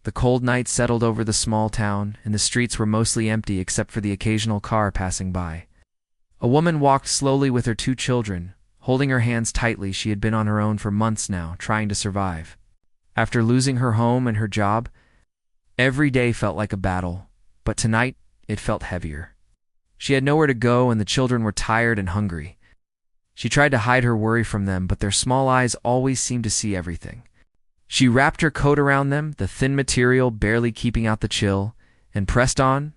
The cold night settled over the small town, and the streets were mostly empty except for the occasional car passing by. A woman walked slowly with her 2 children, holding her hands tightly. She had been on her own for months now, trying to survive. After losing her home and her job, every day felt like a battle, but tonight it felt heavier. She had nowhere to go, and the children were tired and hungry. She tried to hide her worry from them, but their small eyes always seemed to see everything. She wrapped her coat around them, the thin material barely keeping out the chill, and pressed on.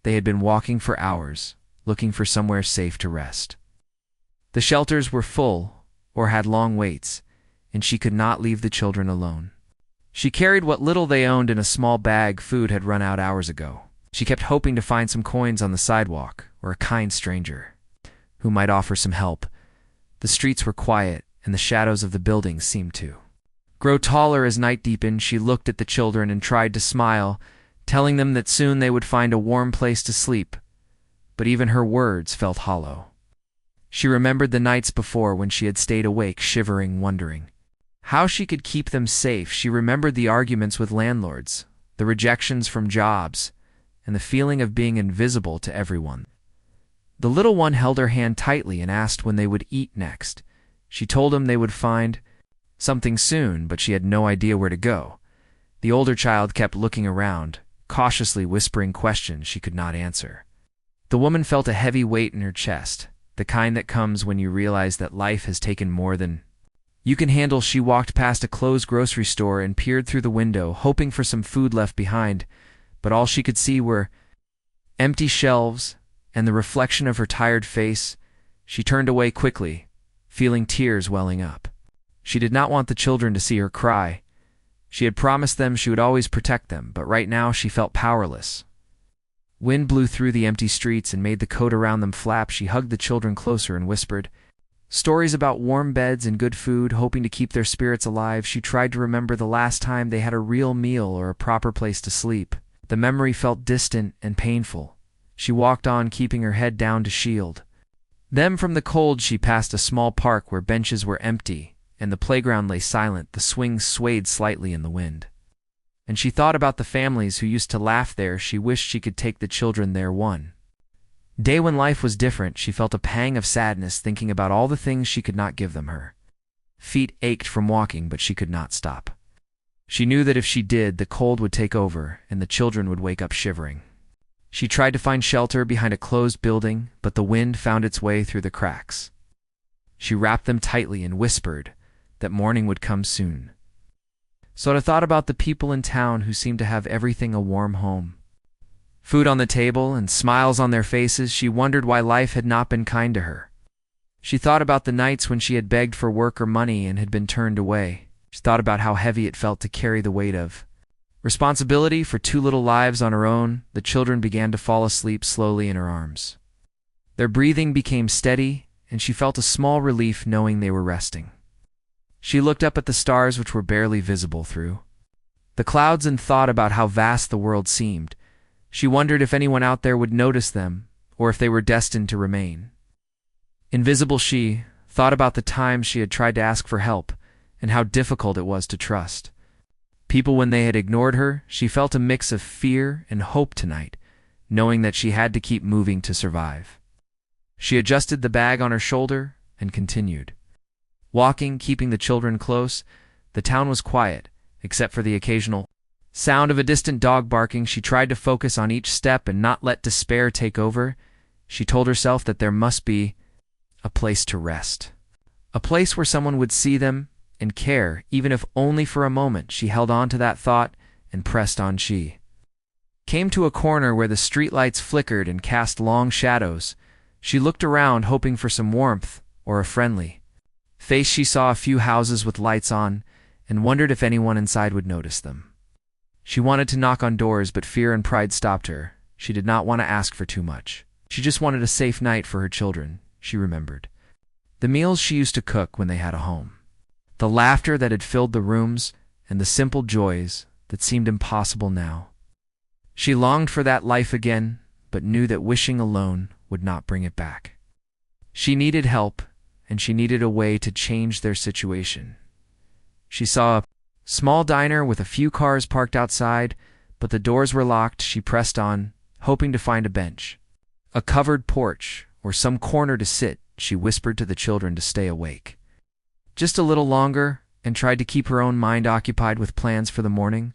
They had been walking for hours, looking for somewhere safe to rest. The shelters were full, or had long waits, and she could not leave the children alone. She carried what little they owned in a small bag. Food had run out hours ago. She kept hoping to find some coins on the sidewalk, or a kind stranger who might offer some help. The streets were quiet, and the shadows of the buildings seemed to grow taller as night deepened. She looked at the children and tried to smile, telling them that soon they would find a warm place to sleep. But even her words felt hollow. She remembered the nights before when she had stayed awake, shivering, wondering how she could keep them safe. She remembered the arguments with landlords, the rejections from jobs, and the feeling of being invisible to everyone. The little one held her hand tightly and asked when they would eat next. She told him they would find something soon, but she had no idea where to go. The older child kept looking around, cautiously whispering questions she could not answer. The woman felt a heavy weight in her chest, the kind that comes when you realize that life has taken more than you can handle. She walked past a closed grocery store and peered through the window, hoping for some food left behind, but all she could see were empty shelves and the reflection of her tired face. She turned away quickly, feeling tears welling up. She did not want the children to see her cry. She had promised them she would always protect them, but right now she felt powerless. Wind blew through the empty streets and made the coat around them flap. She hugged the children closer and whispered stories about warm beds and good food, hoping to keep their spirits alive. She tried to remember the last time they had a real meal or a proper place to sleep. The memory felt distant and painful. She walked on, keeping her head down to shield them from the cold. She passed a small park where benches were empty, and the playground lay silent. The swings swayed slightly in the wind. And she thought about the families who used to laugh there. She wished she could take the children there one day when life was different. She felt a pang of sadness thinking about all the things she could not give them. Her feet ached from walking, but she could not stop. She knew that if she did, the cold would take over, and the children would wake up shivering. She tried to find shelter behind a closed building, but the wind found its way through the cracks. She wrapped them tightly and whispered that morning would come soon. Sora thought about the people in town who seemed to have everything: a warm home, food on the table, and smiles on their faces. She wondered why life had not been kind to her. She thought about the nights when she had begged for work or money and had been turned away. She thought about how heavy it felt to carry the weight of responsibility for 2 little lives on her own. The children began to fall asleep slowly in her arms. Their breathing became steady, and she felt a small relief knowing they were resting. She looked up at the stars, which were barely visible through the clouds, and thought about how vast the world seemed. She wondered if anyone out there would notice them, or if they were destined to remain invisible. She thought about the times she had tried to ask for help, and how difficult it was to trust people when they had ignored her. She felt a mix of fear and hope tonight, knowing that she had to keep moving to survive. She adjusted the bag on her shoulder and continued walking, keeping the children close. The town was quiet, except for the occasional sound of a distant dog barking. She tried to focus on each step and not let despair take over. She told herself that there must be a place to rest, a place where someone would see them and care, even if only for a moment. She held on to that thought and pressed on. She came to a corner where the streetlights flickered and cast long shadows. She looked around, hoping for some warmth or a friendly face. She saw a few houses with lights on and wondered if anyone inside would notice them. She wanted to knock on doors, but fear and pride stopped her. She did not want to ask for too much. She just wanted a safe night for her children. She remembered the meals she used to cook when they had a home, the laughter that had filled the rooms, and the simple joys that seemed impossible now. She longed for that life again, but knew that wishing alone would not bring it back. She needed help, and she needed a way to change their situation. She saw a Small diner with a few cars parked outside, but the doors were locked. She pressed on, hoping to find a bench, a covered porch, or some corner to sit. She whispered to the children to stay awake just a little longer and tried to keep her own mind occupied with plans for the morning.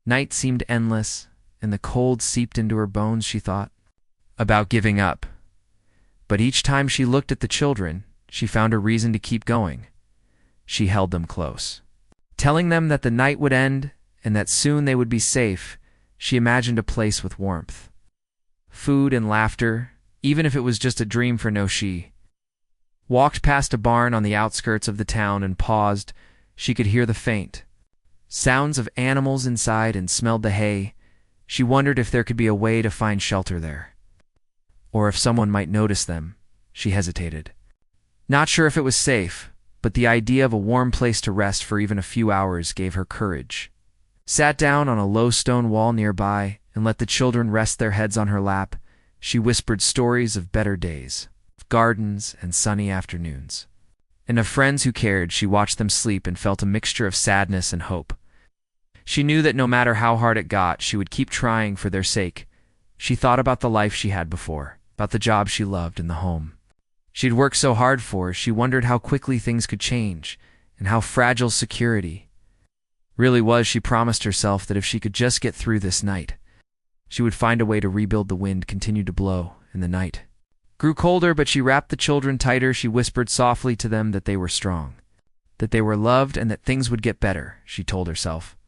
Night seemed endless, and the cold seeped into her bones. She thought about giving up. But each time she looked at the children, she found a reason to keep going. She held them close, telling them that the night would end and that soon they would be safe. She imagined a place with warmth, food, and laughter, even if it was just a dream for no she. Walked past a barn on the outskirts of the town and paused. She could hear the faint sounds of animals inside and smelled the hay. She wondered if there could be a way to find shelter there, or if someone might notice them. She hesitated, not sure if it was safe, but the idea of a warm place to rest for even a few hours gave her courage. Sat down on a low stone wall nearby and let the children rest their heads on her lap. She whispered stories of better days, of gardens and sunny afternoons, and of friends who cared. She watched them sleep and felt a mixture of sadness and hope. She knew that no matter how hard it got, she would keep trying for their sake. She thought about the life she had before, about the job she loved and the home she'd worked so hard for. She wondered how quickly things could change and how fragile security really was. She promised herself that if she could just get through this night, she would find a way to rebuild. The wind continued to blow, and the night grew colder, but she wrapped the children tighter. She whispered softly to them that they were strong, that they were loved, and that things would get better. She told herself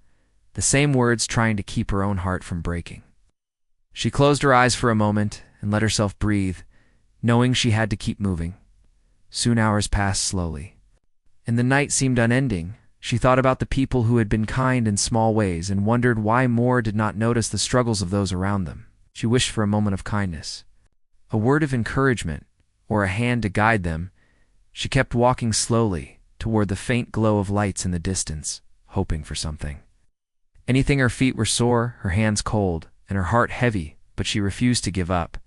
the same words, trying to keep her own heart from breaking. She closed her eyes for a moment and let herself breathe, knowing she had to keep moving. Soon hours passed slowly, and the night seemed unending. She thought about the people who had been kind in small ways and wondered why more did not notice the struggles of those around them. She wished for a moment of kindness, a word of encouragement, or a hand to guide them. She kept walking slowly toward the faint glow of lights in the distance, hoping for something. Anything. Her feet were sore, her hands cold, and her heart heavy, but she refused to give up.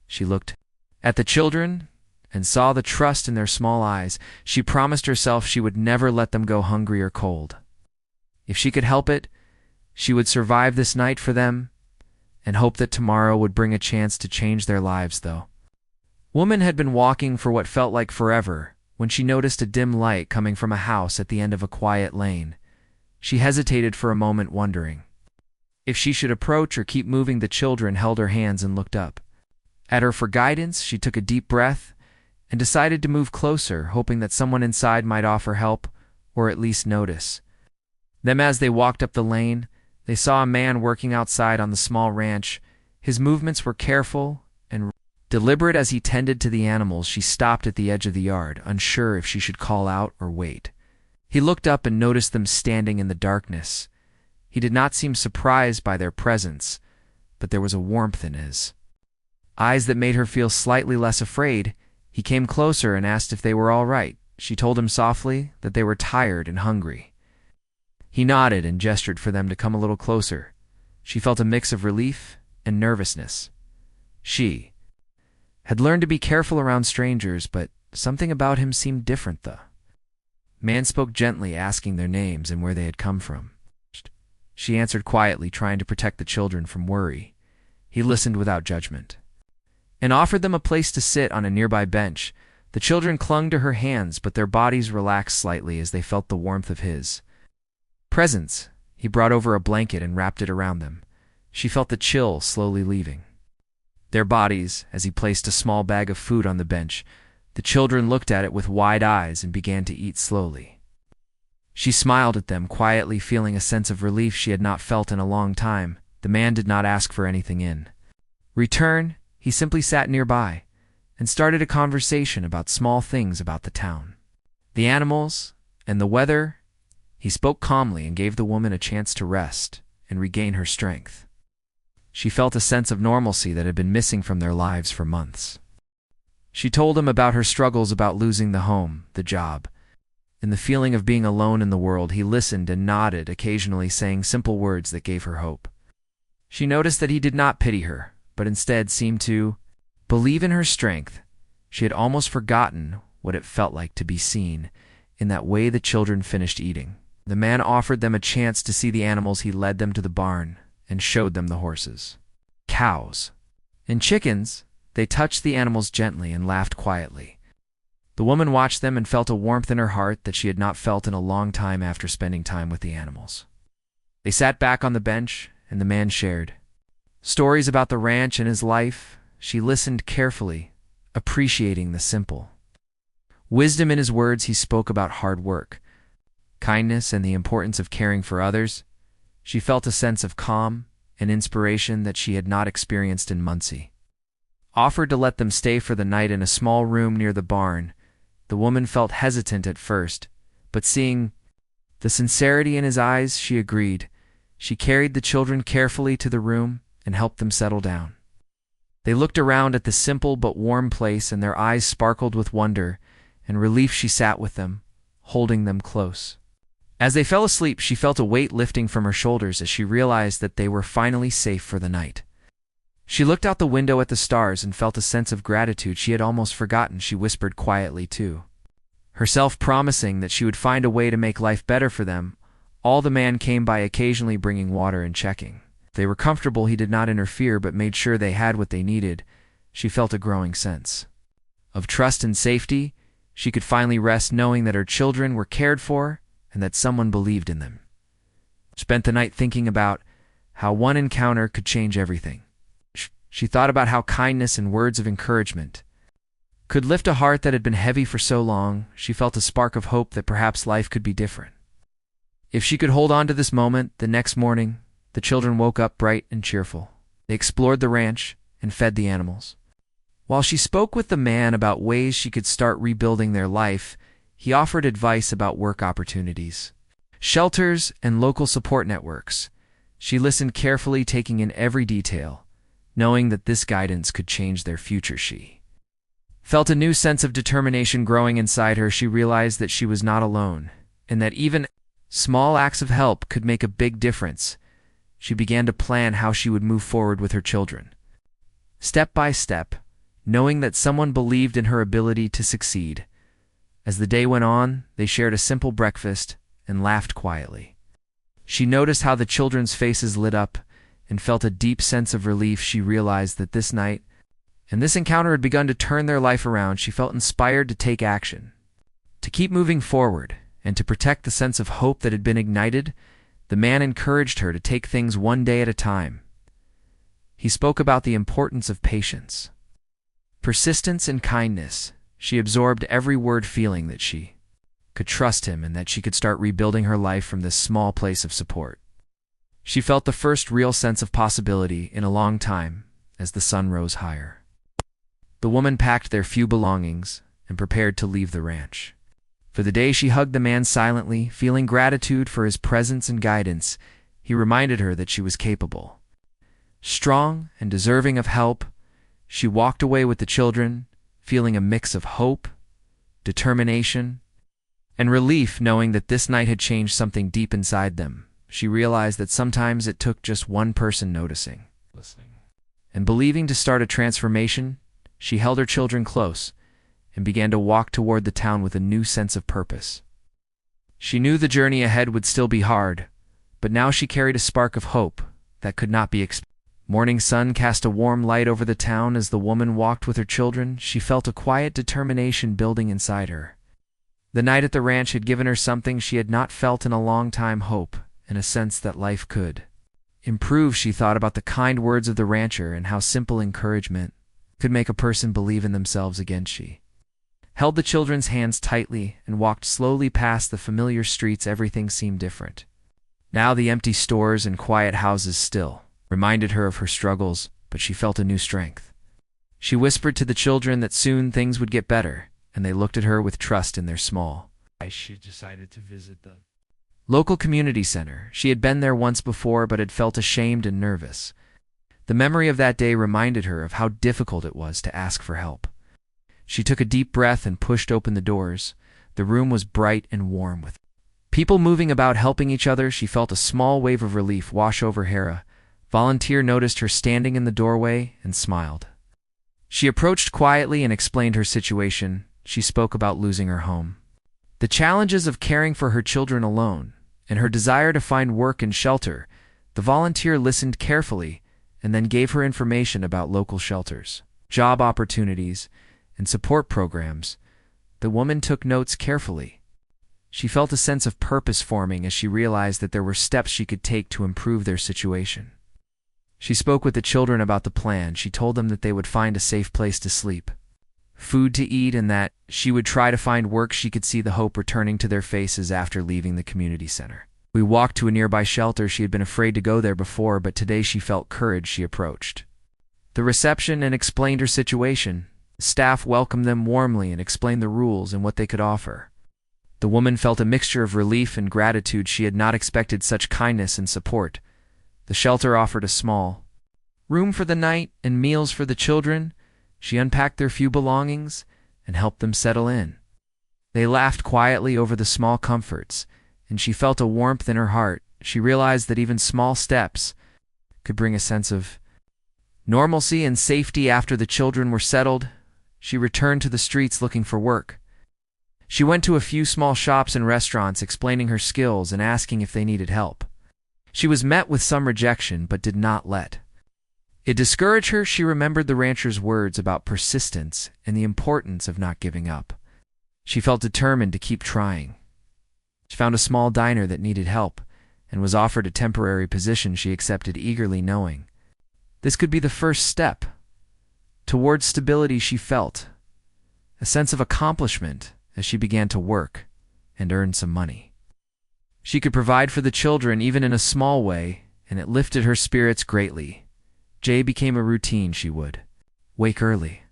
She looked at the children and saw the trust in their small eyes. She promised herself she would never let them go hungry or cold. If she could help it, she would survive this night for them and hope that tomorrow would bring a chance to change their lives. Though woman had been walking for what felt like forever when she noticed a dim light coming from a house at the end of a quiet lane. She hesitated for a moment, wondering if she should approach or keep moving. The children held her hands and looked up at her for guidance. She took a deep breath and decided to move closer, hoping that someone inside might offer help or at least notice them. As they walked up the lane, they saw a man working outside on the small ranch. His movements were careful and deliberate as he tended to the animals. She stopped at the edge of the yard, unsure if she should call out or wait. He looked up and noticed them standing in the darkness. He did not seem surprised by their presence, but there was a warmth in his eyes that made her feel slightly less afraid. He came closer and asked if they were all right. She told him softly that they were tired and hungry. He nodded and gestured for them to come a little closer. She felt a mix of relief and nervousness. She had learned to be careful around strangers, but something about him seemed different. The man spoke gently, asking their names and where they had come from. She answered quietly, trying to protect the children from worry. He listened without judgment and offered them a place to sit on a nearby bench. The children clung to her hands, but their bodies relaxed slightly as they felt the warmth of his presence. He brought over a blanket and wrapped it around them. She felt the chill slowly leaving their bodies as he placed a small bag of food on the bench. The children looked at it with wide eyes and began to eat slowly. She smiled at them quietly, feeling a sense of relief she had not felt in a long time. The man did not ask for anything in return. He simply sat nearby and started a conversation about small things about the town, the animals, and the weather. He spoke calmly and gave the woman a chance to rest and regain her strength. She felt a sense of normalcy that had been missing from their lives for months. She told him about her struggles, about losing the home, the job, and the feeling of being alone in the world. He listened and nodded, occasionally saying simple words that gave her hope. She noticed that he did not pity her, but instead seemed to believe in her strength. She had almost forgotten what it felt like to be seen. In that way, the children finished eating. The man offered them a chance to see the animals. He led them to the barn and showed them the horses, cows, and chickens. They touched the animals gently and laughed quietly. The woman watched them and felt a warmth in her heart that she had not felt in a long time after spending time with the animals. They sat back on the bench, and the man shared stories about the ranch and his life. She listened carefully, appreciating the simple wisdom in his words. He spoke about hard work, kindness, and the importance of caring for others. She felt a sense of calm and inspiration that she had not experienced in months. He offered to let them stay for the night in a small room near the barn. The woman felt hesitant at first, but seeing the sincerity in his eyes, she agreed. She carried the children carefully to the room and helped them settle down. They looked around at the simple but warm place, and their eyes sparkled with wonder and relief. She sat with them, holding them close. As they fell asleep, she felt a weight lifting from her shoulders as she realized that they were finally safe for the night. She looked out the window at the stars and felt a sense of gratitude she had almost forgotten. She whispered quietly to herself, promising that she would find a way to make life better for them. All the man came by, occasionally bringing water and checking they were comfortable. He did not interfere but made sure they had what they needed. She felt a growing sense of trust and safety. She could finally rest knowing that her children were cared for and that someone believed in them. Spent the night thinking about how one encounter could change everything. She thought about how kindness and words of encouragement could lift a heart that had been heavy for so long. She felt a spark of hope that perhaps life could be different if she could hold on to this moment. The next morning, the children woke up bright and cheerful. They explored the ranch and fed the animals. While she spoke with the man about ways she could start rebuilding their life, he offered advice about work opportunities, shelters, and local support networks. She listened carefully, taking in every detail, knowing that this guidance could change their future. She felt a new sense of determination growing inside her. She realized that she was not alone, and that even small acts of help could make a big difference. She began to plan how she would move forward with her children, step by step, knowing that someone believed in her ability to succeed. As the day went on, they shared a simple breakfast and laughed quietly. She noticed how the children's faces lit up and felt a deep sense of relief. She realized that this night and this encounter had begun to turn their life around. She felt inspired to take action, to keep moving forward, and to protect the sense of hope that had been ignited. The man encouraged her to take things one day at a time. He spoke about the importance of patience, persistence, and kindness. She absorbed every word, feeling that she could trust him and that she could start rebuilding her life from this small place of support. She felt the first real sense of possibility in a long time as the sun rose higher. The woman packed their few belongings and prepared to leave the ranch. For the day, she hugged the man silently, feeling gratitude for his presence and guidance. He reminded her that she was capable, strong, and deserving of help. She walked away with the children, feeling a mix of hope, determination, and relief, knowing that this night had changed something deep inside them. She realized that sometimes it took just one person noticing, listening, and believing to start a transformation. She held her children close and began to walk toward the town with a new sense of purpose. She knew the journey ahead would still be hard, but now she carried a spark of hope that could not be explained. Morning sun cast a warm light over the town as the woman walked with her children. She felt a quiet determination building inside her. The night at the ranch had given her something she had not felt in a long time: hope and a sense that life could improve. She thought about the kind words of the rancher and how simple encouragement could make a person believe in themselves again. She held the children's hands tightly and walked slowly past the familiar streets. Everything seemed different. Now the empty stores and quiet houses still reminded her of her struggles, but she felt a new strength. She whispered to the children that soon things would get better, and they looked at her with trust in their small eyes. She decided to visit the local community center. She had been there once before, but had felt ashamed and nervous. The memory of that day reminded her of how difficult it was to ask for help. She took a deep breath and pushed open the doors. The room was bright and warm, with people moving about, helping each other. She felt a small wave of relief wash over Hera. Volunteer noticed her standing in the doorway and smiled. She approached quietly and explained her situation. She spoke about losing her home, the challenges of caring for her children alone, and her desire to find work and shelter, the volunteer listened carefully and then gave her information about local shelters, job opportunities, and support programs. The woman took notes carefully. She felt a sense of purpose forming as she realized that there were steps she could take to improve their situation. She spoke with the children about the plan. She told them that they would find a safe place to sleep, food to eat, and that she would try to find work. She could see the hope returning to their faces after leaving the community center. We walked to a nearby shelter. She had been afraid to go there before, but today she felt courage. She approached the reception and explained her situation. The staff welcomed them warmly and explained the rules and what they could offer. The woman felt a mixture of relief and gratitude. She had not expected such kindness and support. The shelter offered a small room for the night and meals for the children. She unpacked their few belongings and helped them settle in. They laughed quietly over the small comforts, and she felt a warmth in her heart. She realized that even small steps could bring a sense of normalcy and safety. After the children were settled, she returned to the streets looking for work. She went to a few small shops and restaurants, explaining her skills and asking if they needed help. She was met with some rejection, but did not let it discouraged her. She remembered the rancher's words about persistence and the importance of not giving up. She felt determined to keep trying. She found a small diner that needed help and was offered a temporary position. She accepted eagerly, knowing this could be the first step towards stability. She felt a sense of accomplishment as she began to work and earn some money. She could provide for the children even in a small way, and it lifted her spirits greatly. Jay became a routine. She would wake early,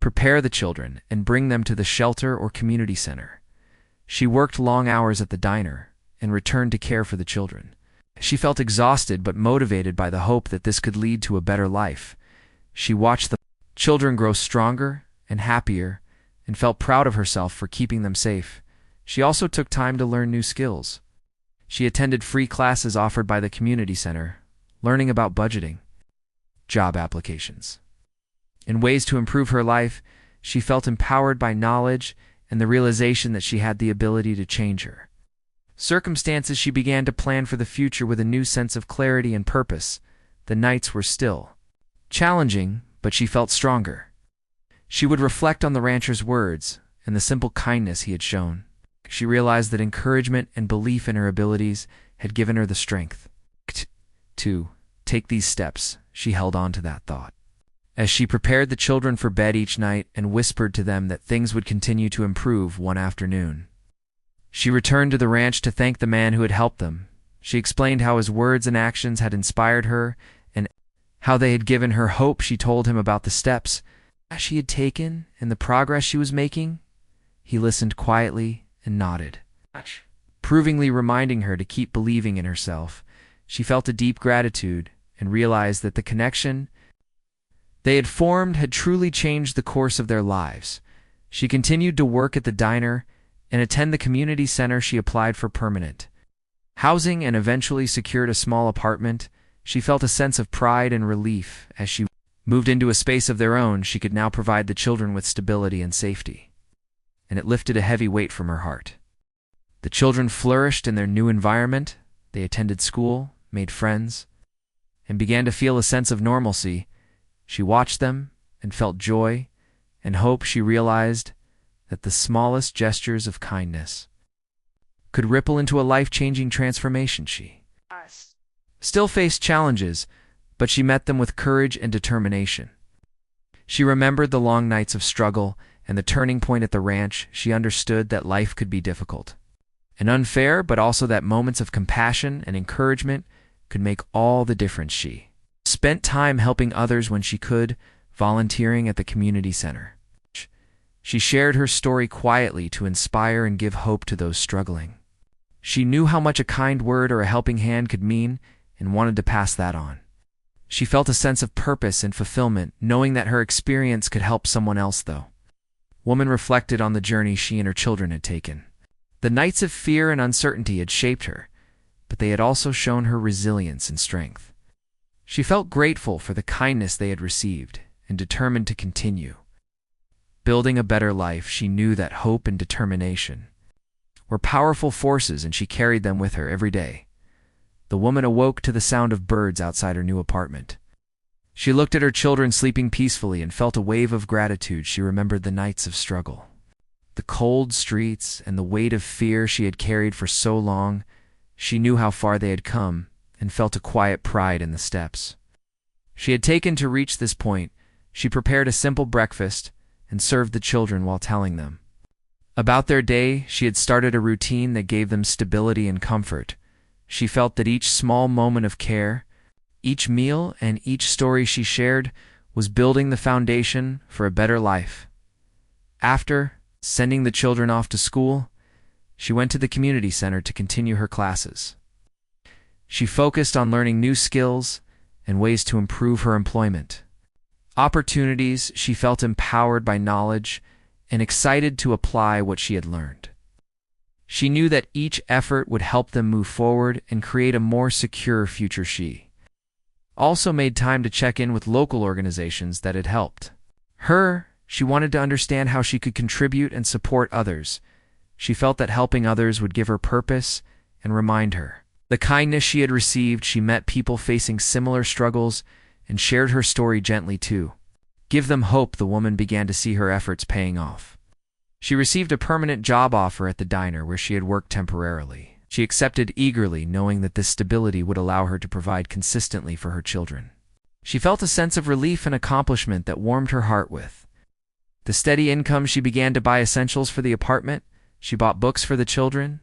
prepare the children, and bring them to the shelter or community center. She worked long hours at the diner and returned to care for the children. She felt exhausted but motivated by the hope that this could lead to a better life. She watched the children grow stronger and happier and felt proud of herself for keeping them safe. She also took time to learn new skills. She attended free classes offered by the community center, learning about budgeting, job applications, and ways to improve her life. She felt empowered by knowledge and the realization that she had the ability to change her circumstances. She began to plan for the future with a new sense of clarity and purpose. The nights were still challenging, but she felt stronger. She would reflect on the rancher's words and the simple kindness he had shown. She realized that encouragement and belief in her abilities had given her the strength to take these steps. She held on to that thought as she prepared the children for bed each night and whispered to them that things would continue to improve. One afternoon, she returned to the ranch to thank the man who had helped them. She explained how his words and actions had inspired her and how they had given her hope. She told him about the steps she had taken and the progress she was making. He listened quietly and nodded, provingly reminding her to keep believing in herself. She felt a deep gratitude and realized that the connection they had formed had truly changed the course of their lives. She continued to work at the diner and attend the community center. She applied for permanent housing and eventually secured a small apartment. She felt a sense of pride and relief as she moved into a space of their own. She could now provide the children with stability and safety, and it lifted a heavy weight from her heart. The children flourished in their new environment. They attended school, made friends, and began to feel a sense of normalcy. She watched them and felt joy and hope. She realized that the smallest gestures of kindness could ripple into a life-changing transformation. She still faced challenges, but she met them with courage and determination. She remembered the long nights of struggle and the turning point at the ranch. She understood that life could be difficult and unfair, but also that moments of compassion and encouragement could make all the difference. She spent time helping others when she could, volunteering at the community center. She shared her story quietly to inspire and give hope to those struggling. She knew how much a kind word or a helping hand could mean and wanted to pass that on. She felt a sense of purpose and fulfillment, knowing that her experience could help someone else. Though woman reflected on the journey she and her children had taken. The nights of fear and uncertainty had shaped her, but they had also shown her resilience and strength. She felt grateful for the kindness they had received and determined to continue building a better life. She knew that hope and determination were powerful forces, and she carried them with her every day. The woman awoke to the sound of birds outside her new apartment. She looked at her children sleeping peacefully and felt a wave of gratitude. She remembered the nights of struggle, the cold streets, and the weight of fear she had carried for so long. She knew how far they had come and felt a quiet pride in the steps she had taken to reach this point. She prepared a simple breakfast and served the children while telling them about their day. She had started a routine that gave them stability and comfort. She felt that each small moment of care, each meal, and each story she shared was building the foundation for a better life. After sending the children off to school, she went to the community center to continue her classes. She focused on learning new skills and ways to improve her employment opportunities. She felt empowered by knowledge and excited to apply what she had learned. She knew that each effort would help them move forward and create a more secure future. She also made time to check in with local organizations that had helped her. She wanted to understand how she could contribute and support others. She felt that helping others would give her purpose and remind her the kindness she had received. She met people facing similar struggles and shared her story gently to give them hope. The woman began to see her efforts paying off. She received a permanent job offer at the diner where she had worked temporarily. She accepted eagerly, knowing that this stability would allow her to provide consistently for her children. She felt a sense of relief and accomplishment that warmed her heart. With the steady income, she began to buy essentials for the apartment. She bought books for the children,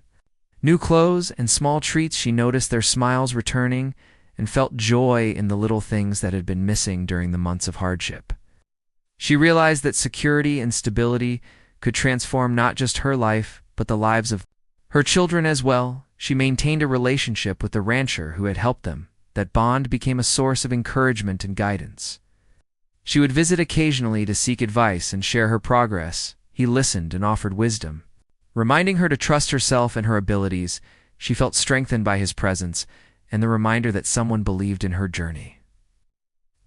new clothes, and small treats. She noticed their smiles returning and felt joy in the little things that had been missing during the months of hardship. She realized that security and stability could transform not just her life, but the lives of her children as well. She maintained a relationship with the rancher who had helped them. That bond became a source of encouragement and guidance. She would visit occasionally to seek advice and share her progress. He listened and offered wisdom, reminding her to trust herself and her abilities. She felt strengthened by his presence and the reminder that someone believed in her journey.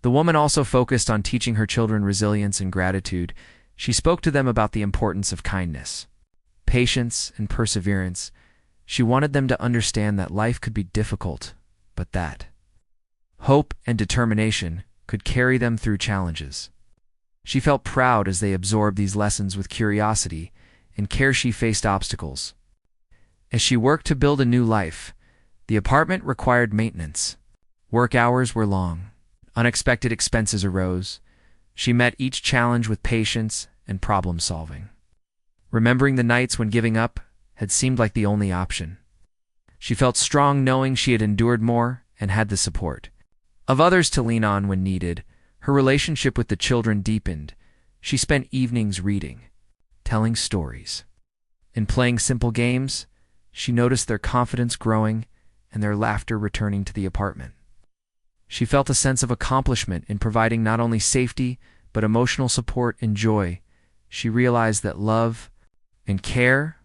The woman also focused on teaching her children resilience and gratitude. She spoke to them about the importance of kindness, patience, and perseverance. She wanted them to understand that life could be difficult, but that hope and determination could carry them through challenges. She felt proud as they absorbed these lessons with curiosity and care. She faced obstacles as she worked to build a new life. The apartment required maintenance. Work hours were long. Unexpected expenses arose. She met each challenge with patience and problem solving, remembering the nights when giving up had seemed like the only option. She felt strong knowing she had endured more and had the support of others to lean on when needed. Her relationship with the children deepened. She spent evenings reading, telling stories, and playing simple games. She noticed their confidence growing and their laughter returning to the apartment. She felt a sense of accomplishment in providing not only safety, but emotional support and joy. She realized that love and care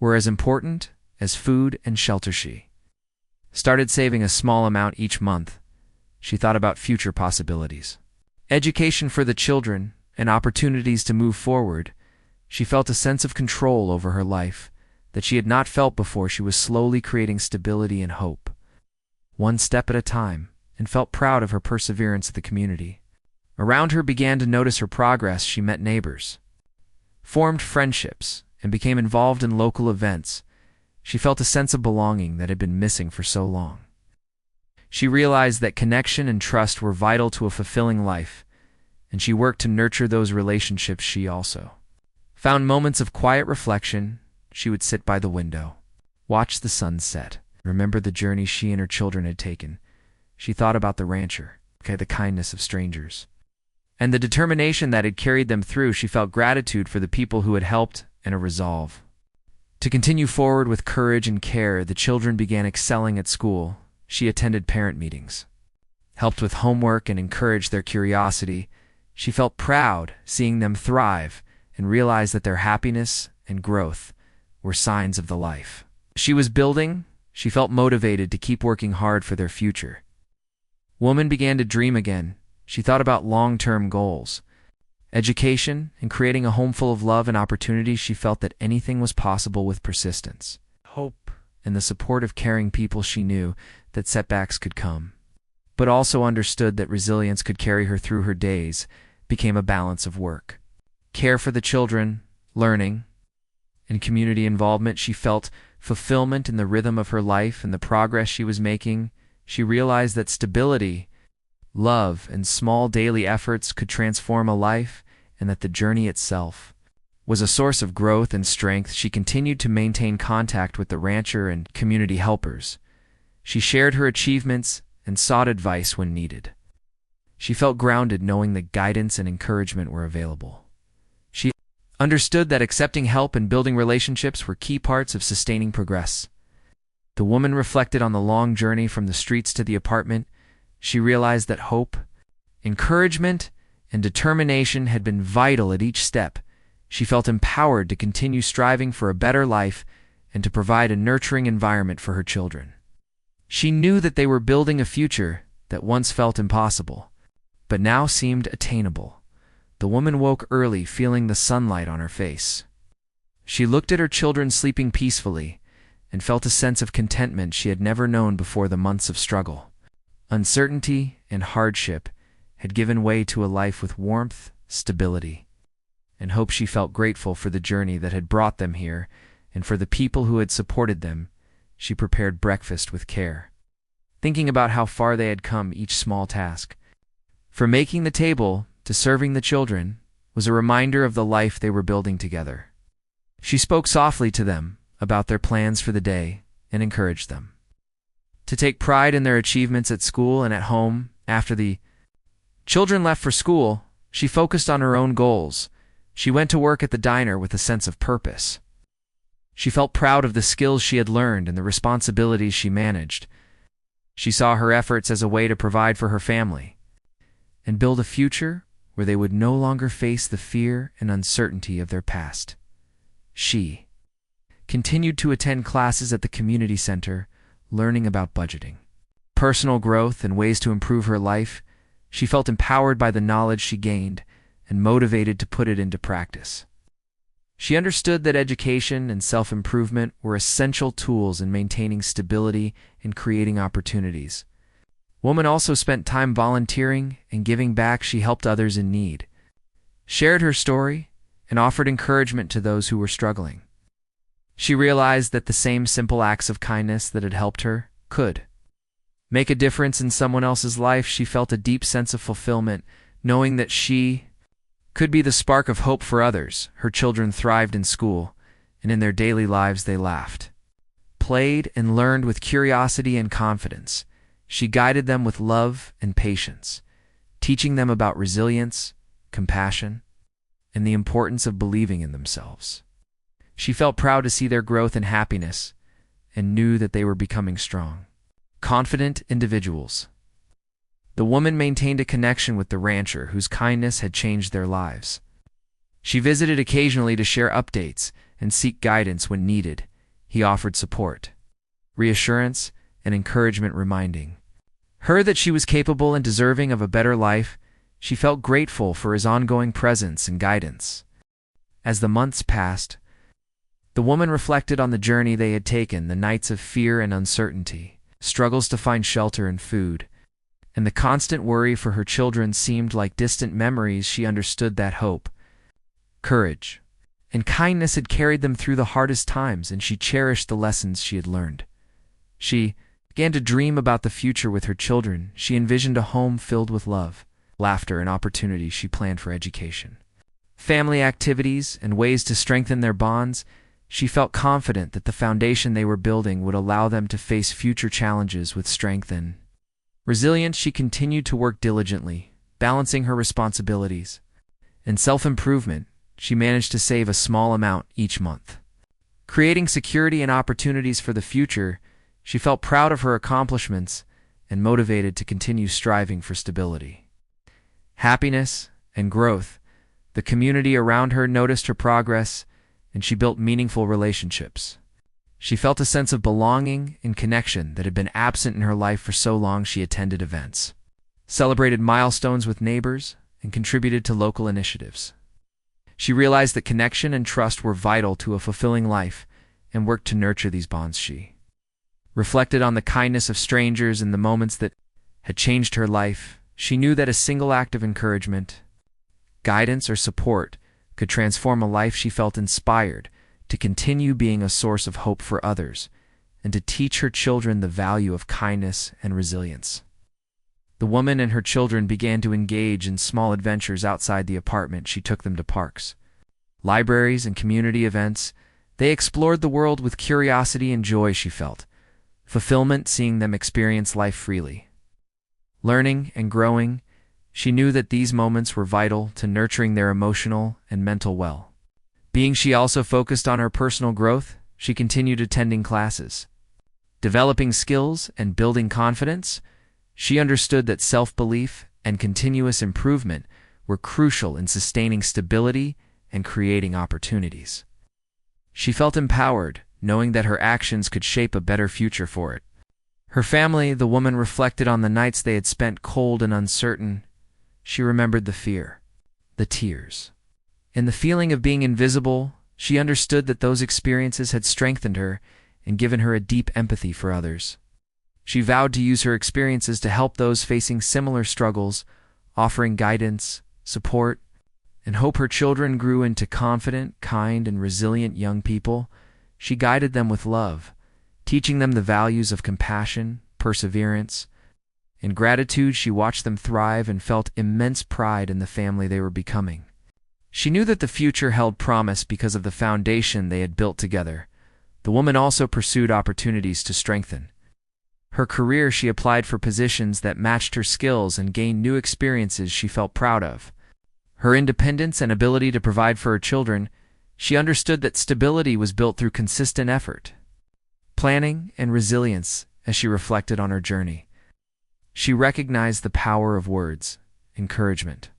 were as important as food and shelter. She started saving a small amount each month. She thought about future possibilities, education for the children, and opportunities to move forward. She felt a sense of control over her life that she had not felt before. She was slowly creating stability and hope, one step at a time, and felt proud of her perseverance. The community around her began to notice her progress. She met neighbors, formed friendships, and became involved in local events. She felt a sense of belonging that had been missing for so long. She realized that connection and trust were vital to a fulfilling life, and she worked to nurture those relationships. She also found moments of quiet reflection. She would sit by the window, watch the sun set, remember the journey she and her children had taken. She thought about the rancher, the kindness of strangers, and the determination that had carried them through. She felt gratitude for the people who had helped and a resolve to continue forward with courage and care. The children began excelling at school. She attended parent meetings, helped with homework, and encouraged their curiosity. She felt proud seeing them thrive and realized that their happiness and growth were signs of the life she was building. She felt motivated to keep working hard for their future. Woman began to dream again. She thought about long-term goals, education, and creating a home full of love and opportunity. She felt that anything was possible with persistence, hope, and the support of caring people. She knew that setbacks could come, but also understood that resilience could carry her through. Her days became a balance of work, care for the children, learning, and community involvement. She felt fulfillment in the rhythm of her life and the progress she was making. She realized that stability, love, and small daily efforts could transform a life, and that the journey itself was a source of growth and strength. She continued to maintain contact with the rancher and community helpers. She shared her achievements and sought advice when needed. She felt grounded knowing that guidance and encouragement were available. She understood that accepting help and building relationships were key parts of sustaining progress. The woman reflected on the long journey from the streets to the apartment. She realized that hope, encouragement, and determination had been vital at each step. She felt empowered to continue striving for a better life and to provide a nurturing environment for her children. She knew that they were building a future that once felt impossible, but now seemed attainable. The woman woke early, feeling the sunlight on her face. She looked at her children sleeping peacefully and felt a sense of contentment she had never known before. The months of struggle, uncertainty, and hardship had given way to a life with warmth, stability, and hope. She felt grateful for the journey that had brought them here and for the people who had supported them. She prepared breakfast with care, thinking about how far they had come. Each small task, from making the table to serving the children, was a reminder of the life they were building together. She spoke softly to them about their plans for the day and encouraged them to take pride in their achievements at school and at home. After the children left for school, she focused on her own goals. She went to work at the diner with a sense of purpose. She felt proud of the skills she had learned and the responsibilities she managed. She saw her efforts as a way to provide for her family and build a future where they would no longer face the fear and uncertainty of their past. She continued to attend classes at the community center, learning about budgeting, personal growth, and ways to improve her life. She felt empowered by the knowledge she gained and motivated to put it into practice. She understood that education and self-improvement were essential tools in maintaining stability and creating opportunities. Woman also spent time volunteering and giving back. She helped others in need, shared her story, and offered encouragement to those who were struggling. She realized that the same simple acts of kindness that had helped her could make a difference in someone else's life. She felt a deep sense of fulfillment, knowing that she could be the spark of hope for others. Her children thrived in school, and in their daily lives they laughed, played, and learned with curiosity and confidence. She guided them with love and patience, teaching them about resilience, compassion, and the importance of believing in themselves. She felt proud to see their growth and happiness, and knew that they were becoming strong, confident individuals. The woman maintained a connection with the rancher whose kindness had changed their lives. She visited occasionally to share updates and seek guidance when needed. He offered support, reassurance, and encouragement, reminding her that she was capable and deserving of a better life. She felt grateful for his ongoing presence and guidance. As the months passed, the woman reflected on the journey they had taken, the nights of fear and uncertainty, struggles to find shelter and food, and the constant worry for her children seemed like distant memories. She understood that hope, courage, and kindness had carried them through the hardest times, and she cherished the lessons she had learned. She began to dream about the future with her children. She envisioned a home filled with love, laughter, and opportunities. She planned for education, family activities, and ways to strengthen their bonds. She felt confident that the foundation they were building would allow them to face future challenges with strength and resilience. She continued to work diligently, balancing her responsibilities and self-improvement. She managed to save a small amount each month, creating security and opportunities for the future. She felt proud of her accomplishments and motivated to continue striving for stability, happiness, and growth. The community around her noticed her progress, and she built meaningful relationships. She felt a sense of belonging and connection that had been absent in her life for so long. She attended events, celebrated milestones with neighbors, and contributed to local initiatives. She realized that connection and trust were vital to a fulfilling life and worked to nurture these bonds. She reflected on the kindness of strangers and the moments that had changed her life. She knew that a single act of encouragement, guidance, or support could transform a life. She felt inspired to continue being a source of hope for others and to teach her children the value of kindness and resilience. The woman and her children began to engage in small adventures outside the apartment. She took them to parks, libraries, and community events. They explored the world with curiosity and joy. She felt fulfillment seeing them experience life freely. Learning and growing, she knew that these moments were vital to nurturing their emotional and mental well-being. She also focused on her personal growth. She continued attending classes, developing skills, and building confidence. She understood that self-belief and continuous improvement were crucial in sustaining stability and creating opportunities. She felt empowered, knowing that her actions could shape a better future for it. Her family, the woman reflected on the nights they had spent cold and uncertain. She remembered the fear, the tears, and the feeling of being invisible. She understood that those experiences had strengthened her and given her a deep empathy for others. She vowed to use her experiences to help those facing similar struggles, offering guidance, support, and hope. Her children grew into confident, kind, and resilient young people. She guided them with love, teaching them the values of compassion, perseverance, and gratitude. She watched them thrive and felt immense pride in the family they were becoming. She knew that the future held promise because of the foundation they had built together. The woman also pursued opportunities to strengthen her career. She applied for positions that matched her skills and gained new experiences she felt proud of. Her independence and ability to provide for her children, she understood that stability was built through consistent effort, planning, and resilience. As she reflected on her journey, she recognized the power of words, encouragement,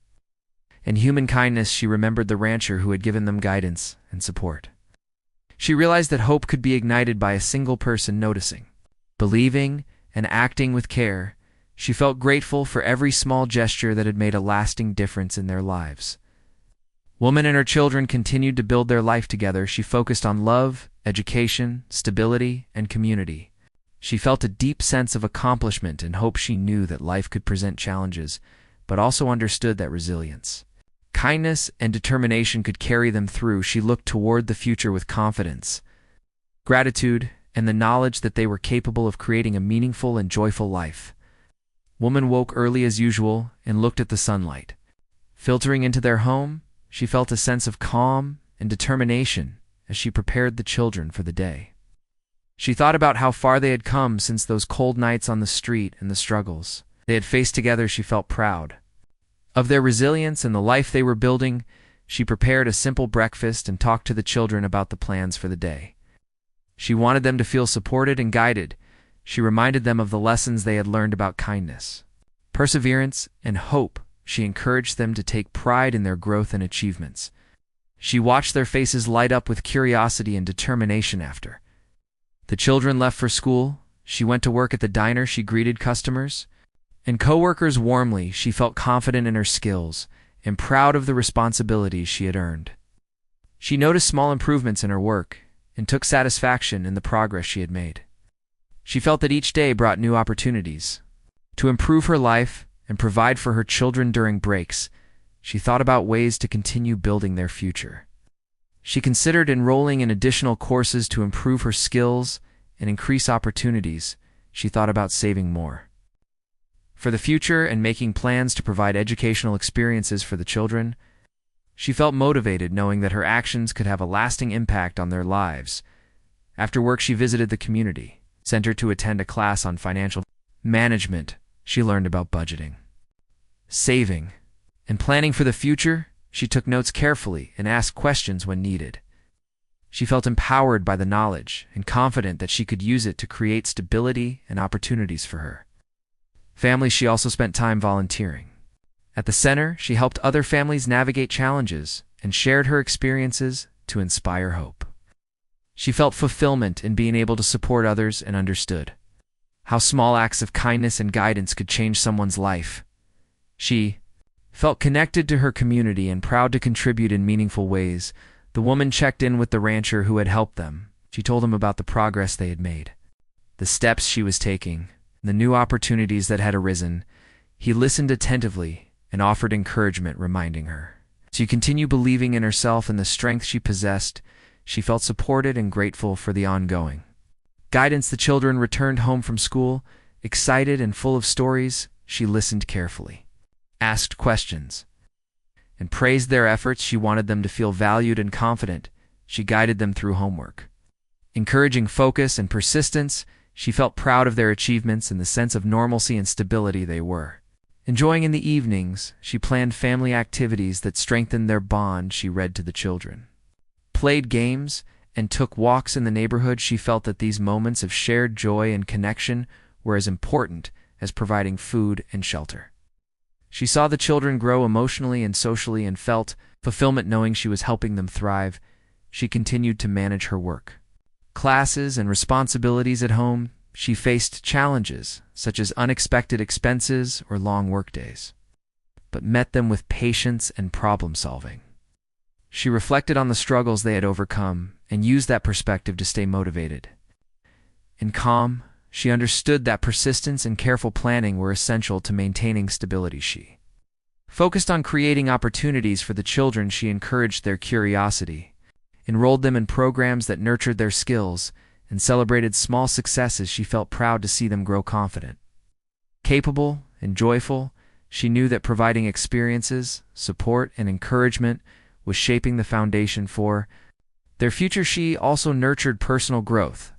and human kindness. She remembered the rancher who had given them guidance and support. She realized that hope could be ignited by a single person noticing, believing, and acting with care. She felt grateful for every small gesture that had made a lasting difference in their lives. Woman and her children continued to build their life together. She focused on love, education, stability, and community. She felt a deep sense of accomplishment and hope. She knew that life could present challenges, but also understood that resilience, kindness, and determination could carry them through. She looked toward the future with confidence, gratitude, and the knowledge that they were capable of creating a meaningful and joyful life. Woman woke early as usual and looked at the sunlight filtering into their home. She felt a sense of calm and determination as she prepared the children for the day. She thought about how far they had come since those cold nights on the street and the struggles they had faced together. She felt proud of their resilience and the life they were building. She prepared a simple breakfast and talked to the children about the plans for the day. She wanted them to feel supported and guided. She reminded them of the lessons they had learned about kindness, perseverance, and hope. She encouraged them to take pride in their growth and achievements. She watched their faces light up with curiosity and determination after the children left for school. She went to work at the diner. She greeted customers and coworkers warmly. She felt confident in her skills and proud of the responsibilities she had earned. She noticed small improvements in her work and took satisfaction in the progress she had made. She felt that each day brought new opportunities to improve her life and provide for her children during breaks. She thought about ways to continue building their future. She considered enrolling in additional courses to improve her skills and increase opportunities. She thought about saving more for the future and making plans to provide educational experiences for the children. She felt motivated knowing that her actions could have a lasting impact on their lives. After work, she visited the community center to attend a class on financial management. She learned about budgeting, saving, and planning for the future. She took notes carefully and asked questions when needed. She felt empowered by the knowledge and confident that she could use it to create stability and opportunities for her family. She also spent time volunteering. At the center, she helped other families navigate challenges and shared her experiences to inspire hope. She felt fulfillment in being able to support others and understood how small acts of kindness and guidance could change someone's life. She Felt connected to her community and proud to contribute in meaningful ways, the woman checked in with the rancher who had helped them. She told him about the progress they had made, the steps she was taking, the new opportunities that had arisen. He listened attentively and offered encouragement, reminding her to continue believing in herself and the strength she possessed. She felt supported and grateful for the ongoing guidance. The children returned home from school, excited and full of stories. She listened carefully, asked questions, and praised their efforts. She wanted them to feel valued and confident. She guided them through homework, encouraging focus and persistence. She felt proud of their achievements and the sense of normalcy and stability they were enjoying. In the evenings, she planned family activities that strengthened their bond. She read to the children, played games, and took walks in the neighborhood. She felt that these moments of shared joy and connection were as important as providing food and shelter. She saw the children grow emotionally and socially and felt fulfillment knowing she was helping them thrive. She continued to manage her work, classes, and responsibilities at home. She faced challenges such as unexpected expenses or long workdays, but met them with patience and problem solving. She reflected on the struggles they had overcome and used that perspective to stay motivated and calm. She understood that persistence and careful planning were essential to maintaining stability. She focused on creating opportunities for the children. She encouraged their curiosity, enrolled them in programs that nurtured their skills, and celebrated small successes. She felt proud to see them grow confident, capable, and joyful. She knew that providing experiences, support, and encouragement was shaping the foundation for their future. She also nurtured personal growth.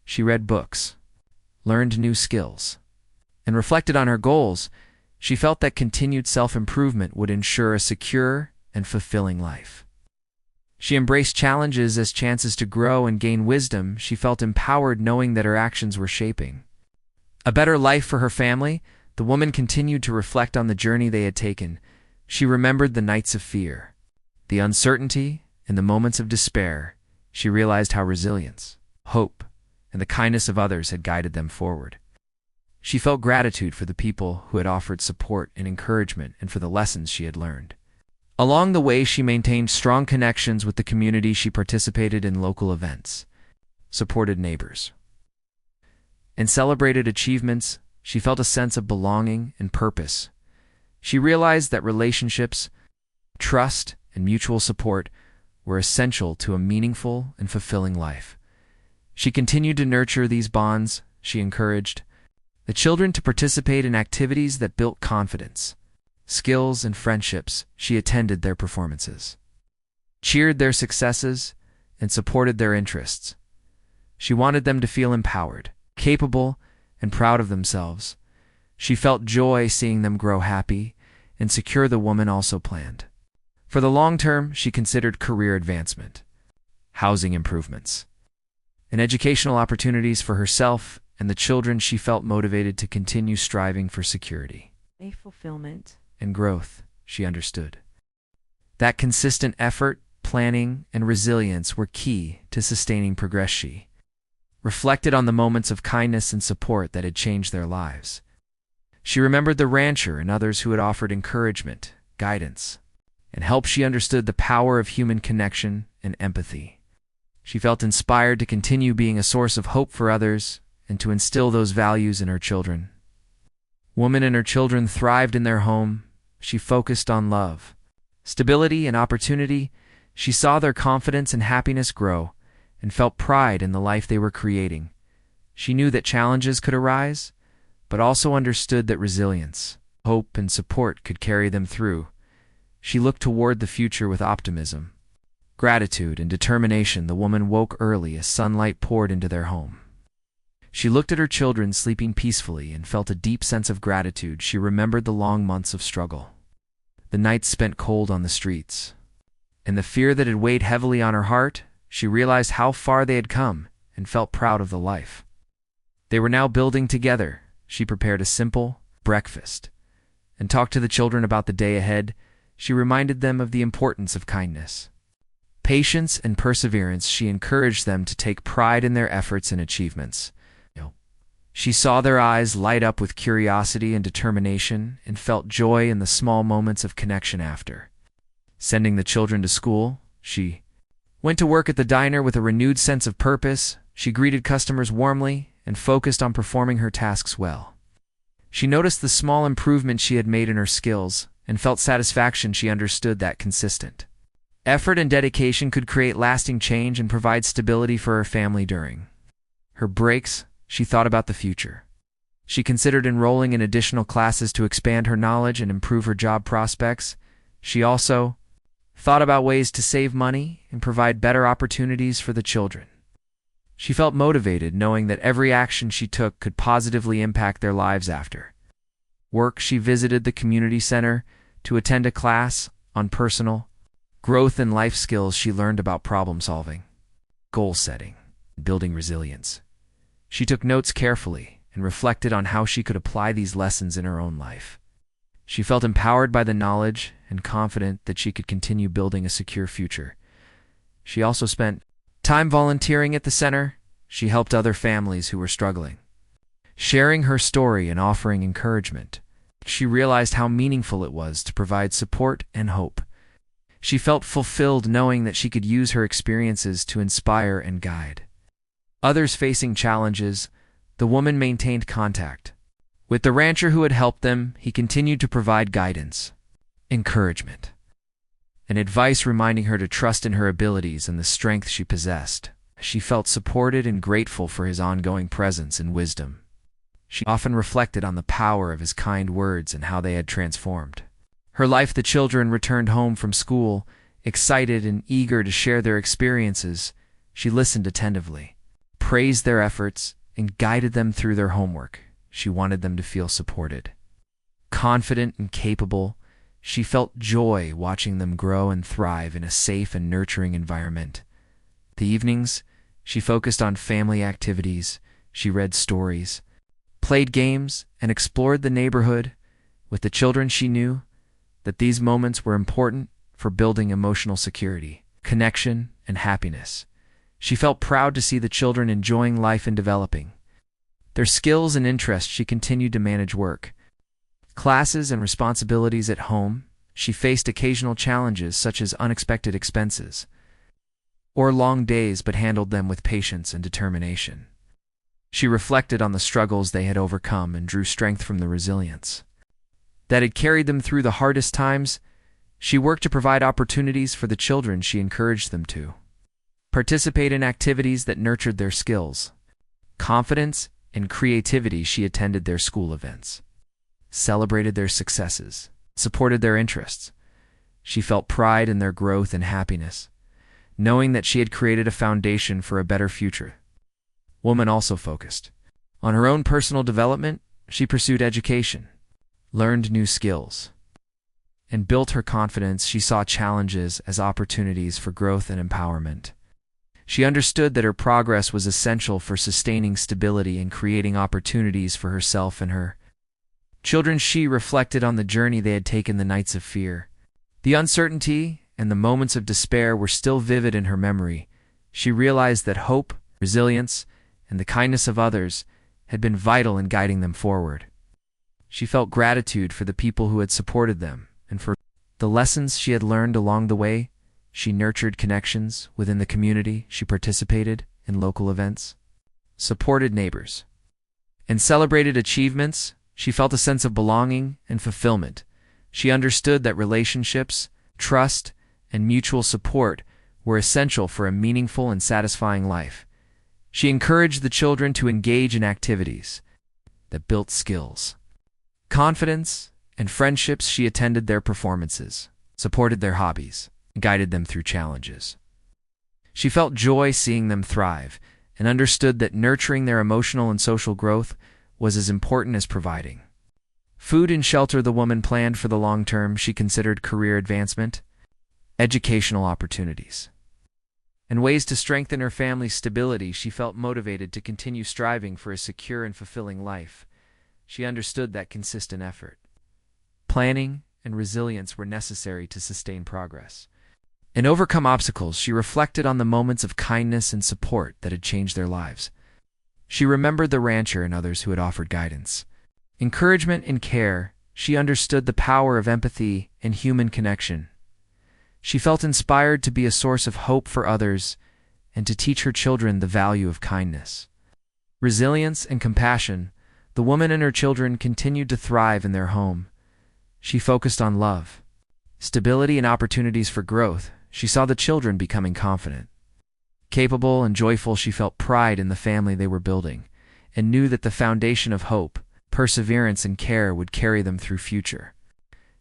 She read books, learned new skills, and reflected on her goals. She felt that continued self-improvement would ensure a secure and fulfilling life. She embraced challenges as chances to grow and gain wisdom. She felt empowered knowing that her actions were shaping a better life for her family. The woman continued to reflect on the journey they had taken. She remembered the nights of fear, the uncertainty, and the moments of despair. She realized how resilience, hope, and the kindness of others had guided them forward. She felt gratitude for the people who had offered support and encouragement and for the lessons she had learned. Along the way, she maintained strong connections with the community. She participated in local events, supported neighbors, and celebrated achievements. She felt a sense of belonging and purpose. She realized that relationships, trust, and mutual support were essential to a meaningful and fulfilling life. She continued to nurture these bonds. She encouraged the children to participate in activities that built confidence, skills, and friendships. She attended their performances, cheered their successes, and supported their interests. She wanted them to feel empowered, capable, and proud of themselves. She felt joy seeing them grow happy and secure. The woman also planned for the long term. She considered career advancement, housing improvements, and educational opportunities for herself and the children. She felt motivated to continue striving for security, fulfillment, and growth. She understood that consistent effort, planning, and resilience were key to sustaining progress. She reflected on the moments of kindness and support that had changed their lives. She remembered the rancher and others who had offered encouragement, guidance, and help. She understood the power of human connection and empathy. She felt inspired to continue being a source of hope for others and to instill those values in her children. Woman and her children thrived in their home. She focused on love, stability, and opportunity. She saw their confidence and happiness grow and felt pride in the life they were creating. She knew that challenges could arise, but also understood that resilience, hope, and support could carry them through. She looked toward the future with optimism, gratitude, and determination. The woman woke early as sunlight poured into their home. She looked at her children sleeping peacefully and felt a deep sense of gratitude. She remembered the long months of struggle, the nights spent cold on the streets, and the fear that had weighed heavily on her heart. She realized how far they had come and felt proud of the life they were now building together. She prepared a simple breakfast and talked to the children about the day ahead. She reminded them of the importance of kindness, patience, and perseverance. She encouraged them to take pride in their efforts and achievements. She saw their eyes light up with curiosity and determination and felt joy in the small moments of connection after. Sending the children to school, she went to work at the diner with a renewed sense of purpose. She greeted customers warmly and focused on performing her tasks well. She noticed the small improvements she had made in her skills and felt satisfaction. She understood that consistent effort and dedication could create lasting change and provide stability for her family. During her breaks, she thought about the future. She considered enrolling in additional classes to expand her knowledge and improve her job prospects. She also thought about ways to save money and provide better opportunities for the children. She felt motivated knowing that every action she took could positively impact their lives after work. She visited the community center to attend a class on personal growth and life skills. She learned about problem solving, goal setting, and building resilience. She took notes carefully and reflected on how she could apply these lessons in her own life. She felt empowered by the knowledge and confident that she could continue building a secure future. She also spent time volunteering at the center. She helped other families who were struggling, sharing her story and offering encouragement. She realized how meaningful it was to provide support and hope. She felt fulfilled knowing that she could use her experiences to inspire and guide others facing challenges. The woman maintained contact with the rancher who had helped them. He continued to provide guidance, encouragement, and advice, reminding her to trust in her abilities and the strength she possessed. She felt supported and grateful for his ongoing presence and wisdom. She often reflected on the power of his kind words and how they had transformed her life. The children returned home from school, excited and eager to share their experiences. She listened attentively, praised their efforts, and guided them through their homework. She wanted them to feel supported, confident, and capable. She felt joy watching them grow and thrive in a safe and nurturing environment. The evenings, she focused on family activities. She read stories, played games, and explored the neighborhood with the children. She knew that these moments were important for building emotional security, connection, and happiness. She felt proud to see the children enjoying life and developing their skills and interests. She continued to manage work, classes, and responsibilities at home. She faced occasional challenges such as unexpected expenses or long days, but handled them with patience and determination. She reflected on the struggles they had overcome and drew strength from the resilience that had carried them through the hardest times. She worked to provide opportunities for the children. She encouraged them to participate in activities that nurtured their skills, confidence, and creativity. She attended their school events, celebrated their successes, supported their interests. She felt pride in their growth and happiness, knowing that she had created a foundation for a better future. Woman also focused on her own personal development. She pursued education, learned new skills, and built her confidence. She saw challenges as opportunities for growth and empowerment. She understood that her progress was essential for sustaining stability and creating opportunities for herself and her children. She reflected on the journey they had taken. The nights of fear, the uncertainty, and the moments of despair were still vivid in her memory. She realized that hope, resilience, and the kindness of others had been vital in guiding them forward. She felt gratitude for the people who had supported them and for the lessons she had learned along the way. She nurtured connections within the community. She participated in local events, supported neighbors, and celebrated achievements. She felt a sense of belonging and fulfillment. She understood that relationships, trust, and mutual support were essential for a meaningful and satisfying life. She encouraged the children to engage in activities that built skills, confidence, and friendships. She attended their performances, supported their hobbies, and guided them through challenges. She felt joy seeing them thrive and understood that nurturing their emotional and social growth was as important as providing food and shelter. The woman planned for the long term. She considered career advancement, educational opportunities, and ways to strengthen her family's stability. She felt motivated to continue striving for a secure and fulfilling life. She understood that consistent effort, planning, and resilience were necessary to sustain progress and overcome obstacles. She reflected on the moments of kindness and support that had changed their lives. She remembered the rancher and others who had offered guidance, encouragement, and care. She understood the power of empathy and human connection. She felt inspired to be a source of hope for others and to teach her children the value of kindness. Resilience and compassion, the woman and her children continued to thrive in their home. She focused on love, stability, and opportunities for growth. She saw the children becoming confident, capable, and joyful. She felt pride in the family they were building and knew that the foundation of hope, perseverance, and care would carry them through future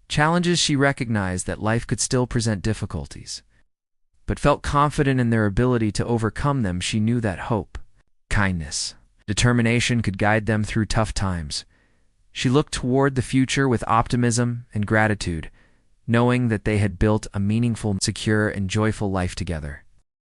challenges. She recognized that life could still present difficulties, but felt confident in their ability to overcome them. She knew that hope, kindness, determination could guide them through tough times. She looked toward the future with optimism and gratitude, knowing that they had built a meaningful, secure, and joyful life together.